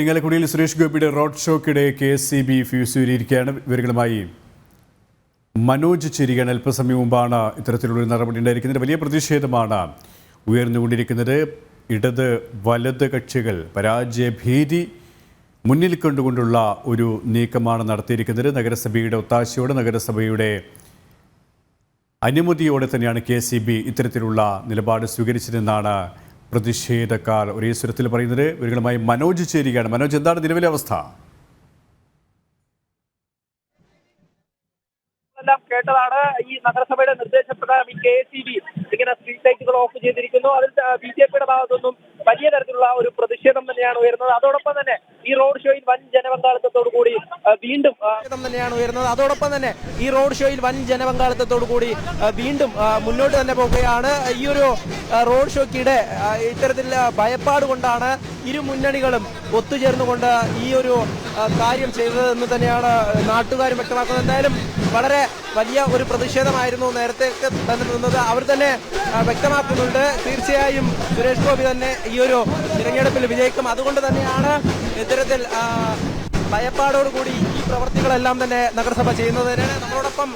ഇരിങ്ങാലക്കുടിയിൽ സുരേഷ് ഗോപിയുടെ road ഷോക്കിടെ KSCB ഫ്യൂസിലിരിക്കുകയാണ്. വിവരങ്ങളുമായി മനോജ് ചേരുകയാണ്. അല്പസമയം മുമ്പാണ് ഇത്തരത്തിലുള്ള നടപടി ഉണ്ടായിരിക്കുന്നത്. വലിയ പ്രതിഷേധമാണ് ഉയർന്നുകൊണ്ടിരിക്കുന്നത്. ഇടത് വലത് കക്ഷികൾ പരാജയ ഭീതി മുന്നിൽ കണ്ടുകൊണ്ടുള്ള ഒരു നീക്കമാണ് നടത്തിയിരിക്കുന്നത്. നഗരസഭയുടെ ഒത്താശയോടെ, നഗരസഭയുടെ അനുമതിയോടെ തന്നെയാണ് KSCB ഇത്തരത്തിലുള്ള നിലപാട് സ്വീകരിച്ചതെന്നാണ് പ്രതിഷേധക്കാർ ഒരേ സ്വരത്തിൽ പറയുന്നത്. ഇവരുമായി മനോജ് ചേരുകയാണ്. മനോജ്, എന്താണ് നിലവിലെ അവസ്ഥ? കേട്ടതാണ്. ഈ നഗരസഭയുടെ നിർദ്ദേശപ്രകാരം ഈ KSCB ഇങ്ങനെ സ്ട്രീറ്റ് ലൈറ്റുകൾ ഓഫ് ചെയ്തിരിക്കുന്നു. അതിൽ BJPയുടെ ഭാഗത്തുനിന്നും വലിയ തരത്തിലുള്ള ഒരു പ്രതിഷേധം തന്നെയാണ് ഉയരുന്നത്. അതോടൊപ്പം തന്നെ ഈ റോഡ് ഷോയിൽ വൻ ജനപങ്കാളിത്തത്തോടു കൂടി വീണ്ടും മുന്നോട്ട് തന്നെ പോകുകയാണ്. ഈ ഒരു റോഡ് ഷോക്കിടെ ഇത്തരത്തിൽ ഭയപ്പാട് കൊണ്ടാണ് ഇരു മുന്നണികളും ഒത്തുചേർന്നുകൊണ്ട് ഈ ഒരു കാര്യം ചെയ്തതെന്ന് തന്നെയാണ് നാട്ടുകാരും വ്യക്തമാക്കുന്നത്. എന്തായാലും വളരെ വലിയ ഒരു പ്രതിഷേധമായിരുന്നു നേരത്തെ തന്നെ നിന്നത്. അവർ തന്നെ വ്യക്തമാക്കുന്നുണ്ട് തീർച്ചയായും സുരേഷ് ഗോപി തന്നെ ഈ ഒരു തിരഞ്ഞെടുപ്പിൽ വിജയിക്കും. അതുകൊണ്ട് തന്നെയാണ് ഇത്തരത്തിൽ ഭയപ്പാടോടുകൂടി ഈ പ്രവർത്തികളെല്ലാം തന്നെ നഗരസഭ ചെയ്യുന്നത്. നമ്മളോടൊപ്പം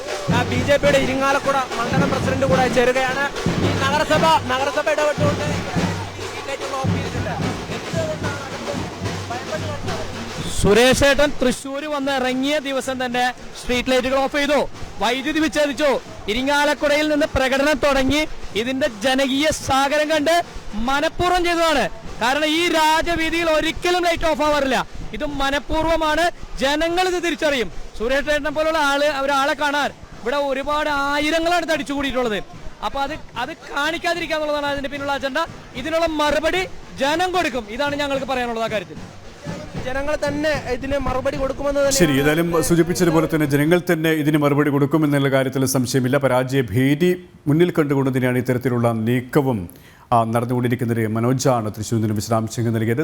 BJPയുടെ ഇരിങ്ങാലക്കുട മണ്ഡലം പ്രസിഡന്റ് കൂടെ ചേരുകയാണ്. ഈ നഗരസഭ ഇടപെട്ടുകൊണ്ട് സുരേഷ് ഏട്ടൻ തൃശ്ശൂർ വന്ന് ഇറങ്ങിയ ദിവസം തന്നെ സ്ട്രീറ്റ് ലൈറ്റുകൾ ഓഫ് ചെയ്തു, വൈദ്യുതി വിച്ഛേദിച്ചു. ഇരിങ്ങാലക്കുടയിൽ നിന്ന് പ്രകടനം തുടങ്ങി ഇതിന്റെ ജനകീയ സാഗരം കണ്ട് മനഃപൂർവ്വം ചെയ്തതാണ്. കാരണം ഈ രാജവീതിയിൽ ഒരിക്കലും ലൈറ്റ് ഓഫ് ആവാറില്ല. ഇത് മനഃപൂർവ്വമാണ്. ജനങ്ങൾ ഇത് തിരിച്ചറിയും. സുരേഷ് ഏട്ടനെ പോലുള്ള ഒരാളെ കാണാൻ ഇവിടെ ഒരുപാട് ആയിരങ്ങളാണ് തടിച്ചു കൂടിയിട്ടുള്ളത്. അപ്പൊ അത് കാണിക്കാതിരിക്കുക എന്നുള്ളതാണ് അതിന്റെ പിന്നിലുള്ള അജണ്ട. ഇതിനുള്ള മറുപടി ജനം കൊടുക്കും. ഇതാണ് ഞങ്ങൾക്ക് പറയാനുള്ളത്. ആ കാര്യത്തിൽ ജനങ്ങൾ തന്നെ ഇതിന് മറുപടി കൊടുക്കുമെന്ന് തന്നെ. ശരി, ഏതായാലും സൂചിപ്പിച്ചതുപോലെ തന്നെ ജനങ്ങൾ തന്നെ ഇതിന് മറുപടി കൊടുക്കുമെന്നുള്ള കാര്യത്തിൽ സംശയമില്ല. പരാജയ ഭീതി മുന്നിൽ കണ്ടുകൊണ്ട് തന്നെയാണ് ഇത്തരത്തിലുള്ള നീക്കവും നടന്നുകൊണ്ടിരിക്കുന്നത്. മനോജാണ് തൃശ്ശൂരിൽ നിന്ന് വിശദാംശങ്ങൾ നൽകിയത്.